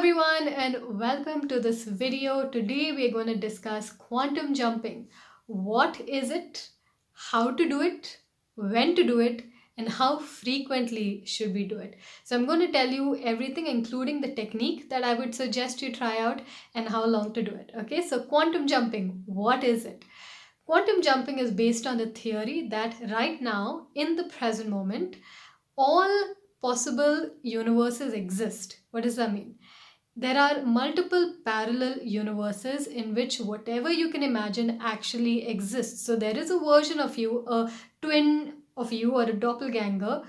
everyone and welcome to this video. Today we are going to discuss quantum jumping. What is it? How to do it? When to do it? And how frequently should we do it? So I'm going to tell you everything including the technique that I would suggest you try out and how long to do it. Okay, so quantum jumping, what is it? Quantum jumping is based on the theory that right now, in the present moment, all possible universes exist. What does that mean? There are multiple parallel universes in which whatever you can imagine actually exists. So there is a version of you, a twin of you, or a doppelganger,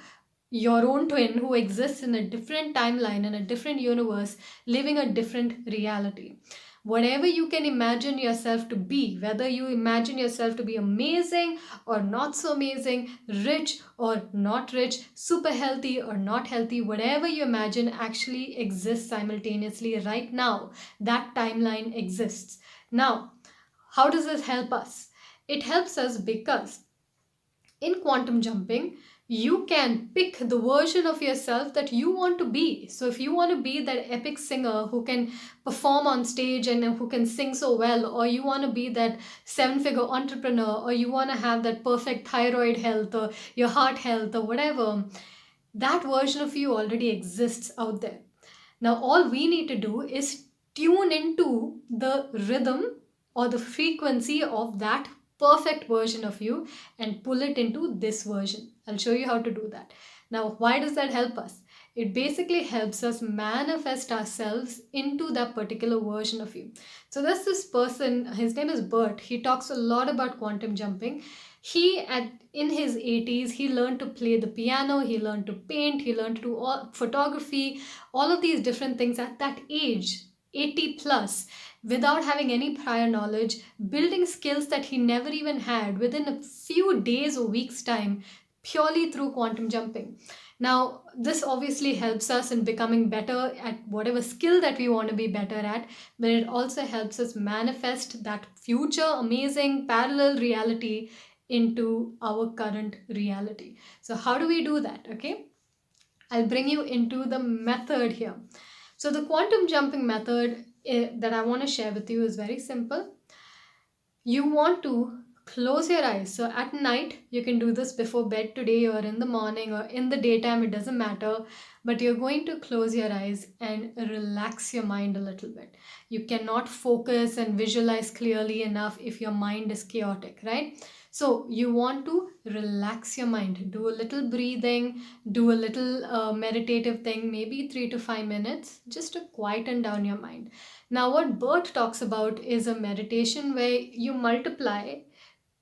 your own twin who exists in a different timeline, in a different universe, living a different reality. Whatever you can imagine yourself to be, whether you imagine yourself to be amazing or not so amazing, rich or not rich, super healthy or not healthy, whatever you imagine actually exists simultaneously right now. That timeline exists. Now, how does this help us? It helps us because in quantum jumping, you can pick the version of yourself that you want to be. So if you want to be that epic singer who can perform on stage and who can sing so well, or you want to be that seven-figure entrepreneur, or you want to have that perfect thyroid health or your heart health or whatever, that version of you already exists out there. Now all we need to do is tune into the rhythm or the frequency of that perfect version of you and pull it into this version. I'll show you how to do that. Now, why does that help us? It basically helps us manifest ourselves into that particular version of you. So there's this person, his name is Burt. He talks a lot about quantum jumping. In his 80s, he learned to play the piano, he learned to paint, he learned to do photography, all of these different things at that age, 80 plus, without having any prior knowledge, building skills that he never even had within a few days or weeks' time, purely through quantum jumping. Now, this obviously helps us in becoming better at whatever skill that we want to be better at, but it also helps us manifest that future amazing parallel reality into our current reality. So how do we do that? Okay, I'll bring you into the method here. So the quantum jumping method that I want to share with you is very simple. You want to close your eyes. So at night, you can do this before bed today or in the morning or in the daytime, it doesn't matter. But you're going to close your eyes and relax your mind a little bit. You cannot focus and visualize clearly enough if your mind is chaotic, right? So you want to relax your mind, do a little breathing, do a little meditative thing, maybe 3 to 5 minutes, just to quieten down your mind. Now, what Burt talks about is a meditation where you multiply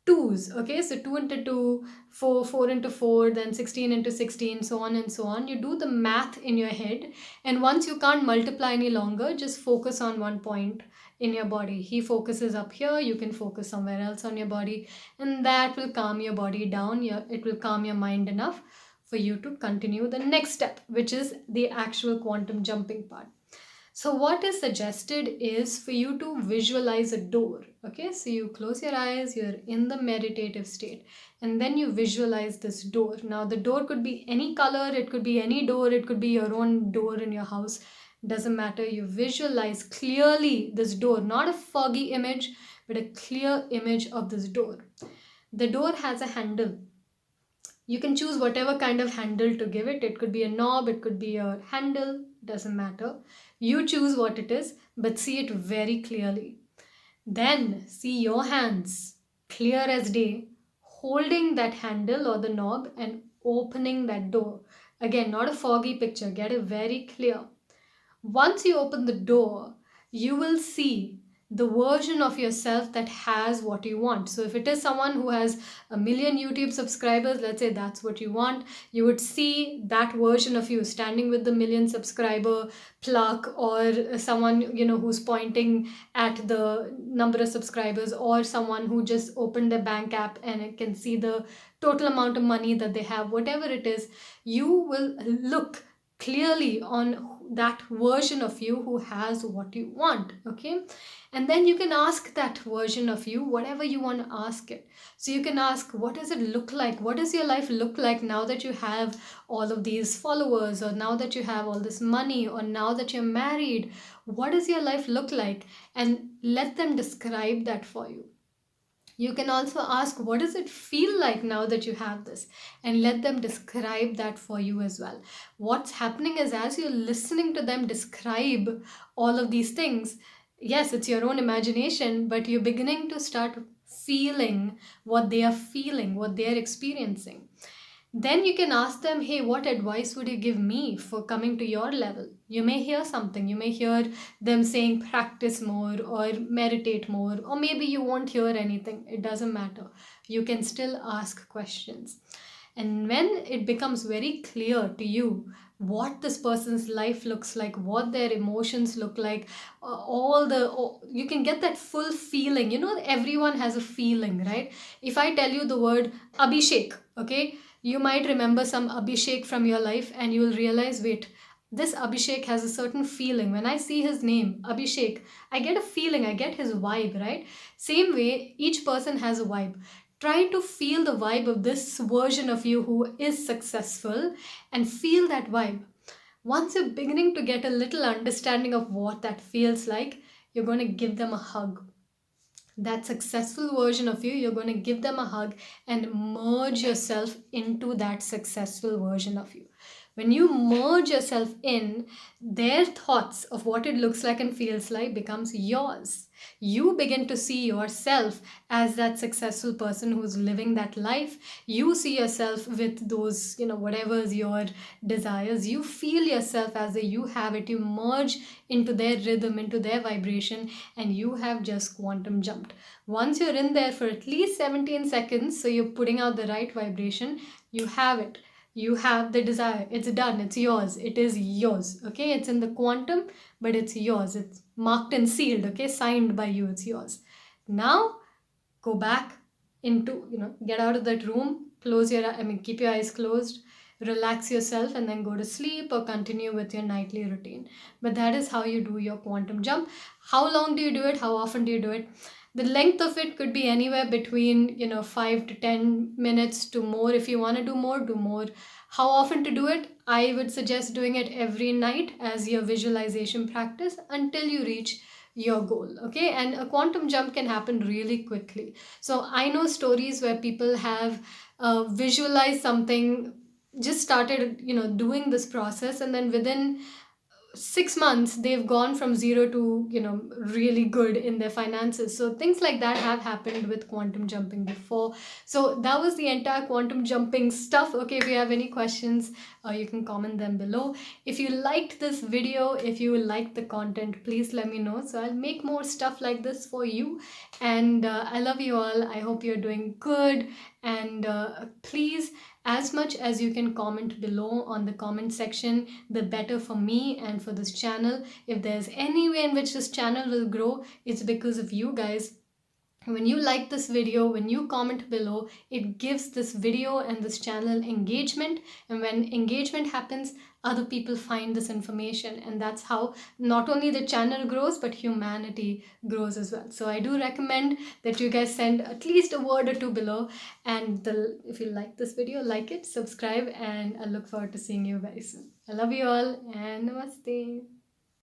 twos. Okay, so 2 into 2, 4, 4 into 4, then 16 into 16, so on and so on. You do the math in your head, and once you can't multiply any longer, just focus on one point in your body. He focuses up here, you can focus somewhere else on your body, and that will calm your body down. It will calm your mind enough for you to continue the next step, which is the actual quantum jumping part. So what is suggested is for you to visualize a door. Okay, so you close your eyes, you're in the meditative state, and then you visualize this door. Now the door could be any color, it could be any door, it could be your own door in your house, doesn't matter. You visualize clearly this door, not a foggy image, but a clear image of this door. The door has a handle. You can choose whatever kind of handle to give it. It could be a knob, it could be a handle, doesn't matter. You choose what it is, but see it very clearly. Then see your hands, clear as day, holding that handle or the knob and opening that door. Again, not a foggy picture, get it very clear. Once you open the door, you will see the version of yourself that has what you want. So if it is someone who has 1 million YouTube subscribers, let's say that's what you want, you would see that version of you standing with the 1 million subscriber plaque, or someone who's pointing at the number of subscribers, or someone who just opened their bank app and it can see the total amount of money that they have. Whatever it is, you will look clearly on that version of you who has what you want, okay? And then you can ask that version of you whatever you want to ask it. So you can ask, what does it look like? What does your life look like now that you have all of these followers, or now that you have all this money, or now that you're married? What does your life look like? And let them describe that for you. You can also ask, what does it feel like now that you have this? And let them describe that for you as well. What's happening is, as you're listening to them describe all of these things, yes, it's your own imagination, but you're beginning to start feeling what they are feeling, what they're experiencing. Then you can ask them, hey, what advice would you give me for coming to your level? You may hear something. You may hear them saying practice more or meditate more, or maybe you won't hear anything. It doesn't matter. You can still ask questions. And when it becomes very clear to you what this person's life looks like, what their emotions look like, you can get that full feeling. You know, everyone has a feeling, right? If I tell you the word Abhishek, okay, you might remember some Abhishek from your life, and you will realize, wait, this Abhishek has a certain feeling. When I see his name, Abhishek, I get a feeling, I get his vibe, right? Same way, each person has a vibe. Try to feel the vibe of this version of you who is successful, and feel that vibe. Once you're beginning to get a little understanding of what that feels like, you're going to give them a hug. That successful version of you, you're going to give them a hug and merge yourself into that successful version of you. When you merge yourself in, their thoughts of what it looks like and feels like becomes yours. You begin to see yourself as that successful person who's living that life. You see yourself with those, whatever is your desires. You feel yourself as a you have it. You merge into their rhythm, into their vibration, and you have just quantum jumped. Once you're in there for at least 17 seconds, so you're putting out the right vibration, you have it. You have the desire. It's done. It's yours. It is yours. Okay. It's in the quantum, but it's yours. It's marked and sealed. Okay. Signed by you. It's yours. Now go back into, get out of that room, keep your eyes closed, relax yourself, and then go to sleep or continue with your nightly routine. But that is how you do your quantum jump. How long do you do it? How often do you do it? The length of it could be anywhere between 5 to 10 minutes to more. If you want to do more, do more. How often to do it? I would suggest doing it every night as your visualization practice until you reach your goal. Okay, and a quantum jump can happen really quickly. So I know stories where people have visualized something, just started doing this process, and then within 6 months they've gone from zero to really good in their finances. So things like that have happened with quantum jumping before. So that was the entire quantum jumping stuff. Okay, if you have any questions, you can comment them below. If you liked this video, if you liked the content, please let me know, so I'll make more stuff like this for you. And I love you all. I hope you're doing good, and please, as much as you can comment below on the comment section, the better for me and for this channel. If there's any way in which this channel will grow, it's because of you guys. When you like this video, when you comment below, it gives this video and this channel engagement. And when engagement happens, other people find this information. And that's how not only the channel grows, but humanity grows as well. So I do recommend that you guys send at least a word or two below. And if you like this video, like it, subscribe, and I look forward to seeing you very soon. I love you all, and namaste.